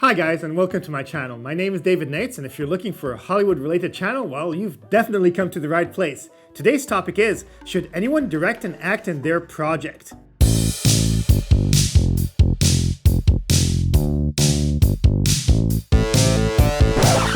Hi guys, and welcome to my channel. My name is David Nates, and if you're looking for a Hollywood-related channel, well, you've definitely come to the right place. Today's topic is, should anyone direct and act in their project?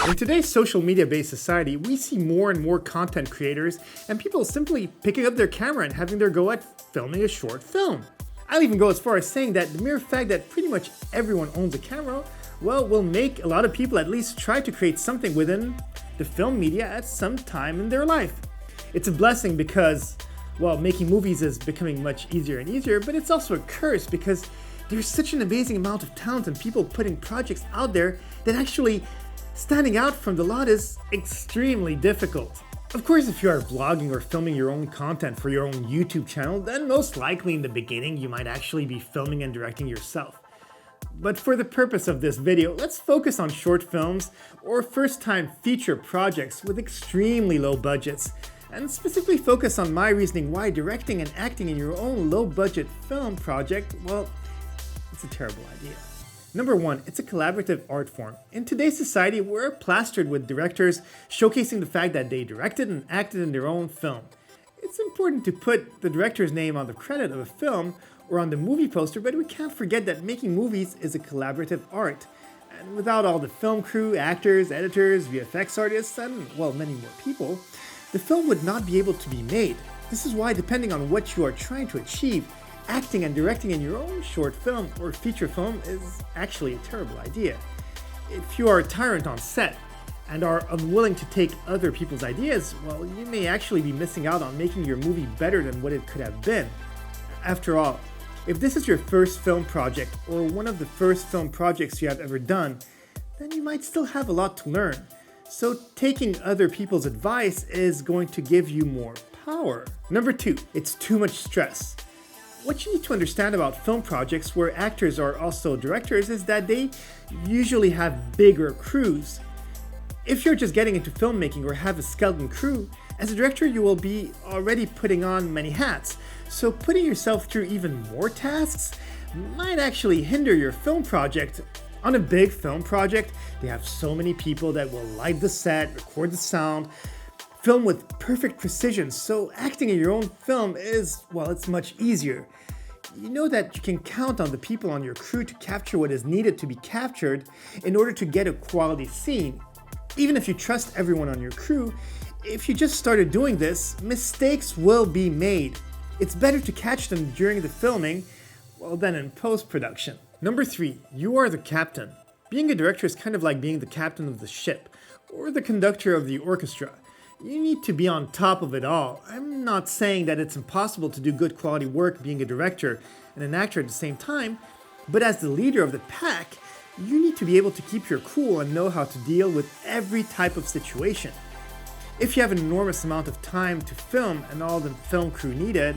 In today's social media-based society, we see more and more content creators and people simply picking up their camera and having their go at filming a short film. I'll even go as far as saying that the mere fact that pretty much everyone owns a camera, well, will make a lot of people at least try to create something within the film media at some time in their life. It's a blessing because, well, making movies is becoming much easier and easier, but it's also a curse because there's such an amazing amount of talent and people putting projects out there that actually standing out from the lot is extremely difficult. Of course, if you are vlogging or filming your own content for your own YouTube channel, then most likely in the beginning you might actually be filming and directing yourself. But for the purpose of this video, let's focus on short films or first-time feature projects with extremely low budgets, and specifically focus on my reasoning why directing and acting in your own low-budget film project, well, it's a terrible idea. Number one, it's a collaborative art form. In today's society, we're plastered with directors showcasing the fact that they directed and acted in their own film. It's important to put the director's name on the credit of a film or on the movie poster, but we can't forget that making movies is a collaborative art. And without all the film crew, actors, editors, VFX artists, and, well, many more people, the film would not be able to be made. This is why, depending on what you are trying to achieve, acting and directing in your own short film or feature film is actually a terrible idea. If you are a tyrant on set and are unwilling to take other people's ideas, well, you may actually be missing out on making your movie better than what it could have been. After all, if this is your first film project or one of the first film projects you have ever done, then you might still have a lot to learn. So taking other people's advice is going to give you more power. Number two, it's too much stress. What you need to understand about film projects where actors are also directors is that they usually have bigger crews. If you're just getting into filmmaking or have a skeleton crew, as a director you will be already putting on many hats, so putting yourself through even more tasks might actually hinder your film project. On a big film project, they have so many people that will light the set, record the sound, film with perfect precision, so acting in your own film is, well, it's much easier. You know that you can count on the people on your crew to capture what is needed to be captured in order to get a quality scene. Even if you trust everyone on your crew, if you just started doing this, mistakes will be made. It's better to catch them during the filming, well, than in post-production. Number three, you are the captain. Being a director is kind of like being the captain of the ship, or the conductor of the orchestra. You need to be on top of it all. I'm not saying that it's impossible to do good quality work being a director and an actor at the same time, but as the leader of the pack, you need to be able to keep your cool and know how to deal with every type of situation. If you have an enormous amount of time to film and all the film crew needed,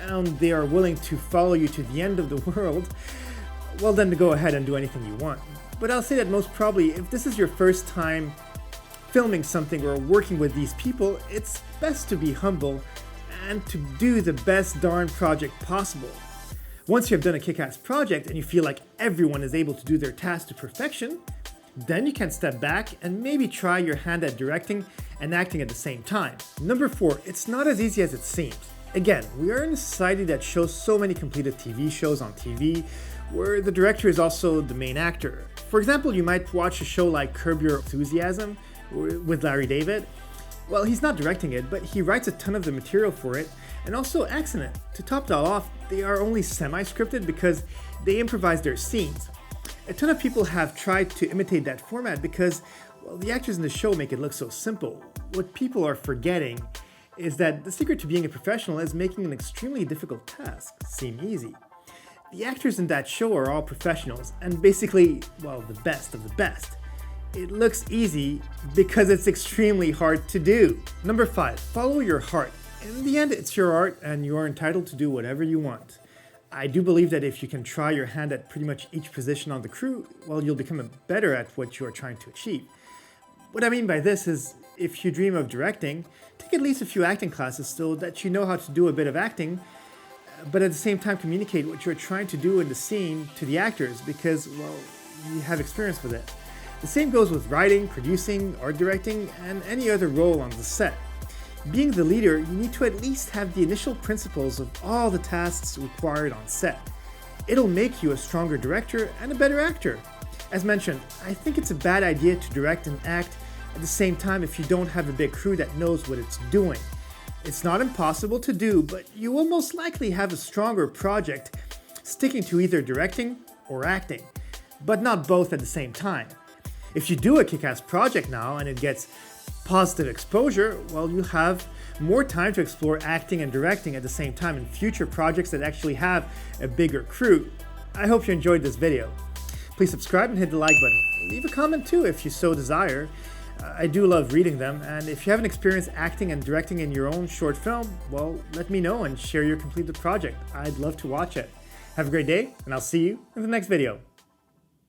and they are willing to follow you to the end of the world, well then go ahead and do anything you want. But I'll say that most probably, if this is your first time filming something or working with these people, it's best to be humble and to do the best darn project possible. Once you have done a kick-ass project and you feel like everyone is able to do their task to perfection, then you can step back and maybe try your hand at directing and acting at the same time. Number four, it's not as easy as it seems. Again, we are in a society that shows so many completed TV shows on TV where the director is also the main actor. For example, you might watch a show like Curb Your Enthusiasm with Larry David. Well, he's not directing it, but he writes a ton of the material for it and also acts in it. To top it all off, they are only semi-scripted because they improvise their scenes. A ton of people have tried to imitate that format because, well, the actors in the show make it look so simple. What people are forgetting is that the secret to being a professional is making an extremely difficult task seem easy. The actors in that show are all professionals and basically, well, the best of the best. It looks easy because it's extremely hard to do. Number five, follow your heart. In the end, it's your art and you're entitled to do whatever you want. I do believe that if you can try your hand at pretty much each position on the crew, well, you'll become better at what you are trying to achieve. What I mean by this is, if you dream of directing, take at least a few acting classes so that you know how to do a bit of acting, but at the same time communicate what you're trying to do in the scene to the actors because, well, you have experience with it. The same goes with writing, producing, art directing, and any other role on the set. Being the leader, you need to at least have the initial principles of all the tasks required on set. It'll make you a stronger director and a better actor. As mentioned, I think it's a bad idea to direct and act at the same time if you don't have a big crew that knows what it's doing. It's not impossible to do, but you will most likely have a stronger project sticking to either directing or acting, but not both at the same time. If you do a kick-ass project now and it gets positive exposure, well, you have more time to explore acting and directing at the same time in future projects that actually have a bigger crew. I hope you enjoyed this video. Please subscribe and hit the like button. Leave a comment too if you so desire. I do love reading them, and if you have an experience acting and directing in your own short film, well, let me know and share your completed project. I'd love to watch it. Have a great day, and I'll see you in the next video.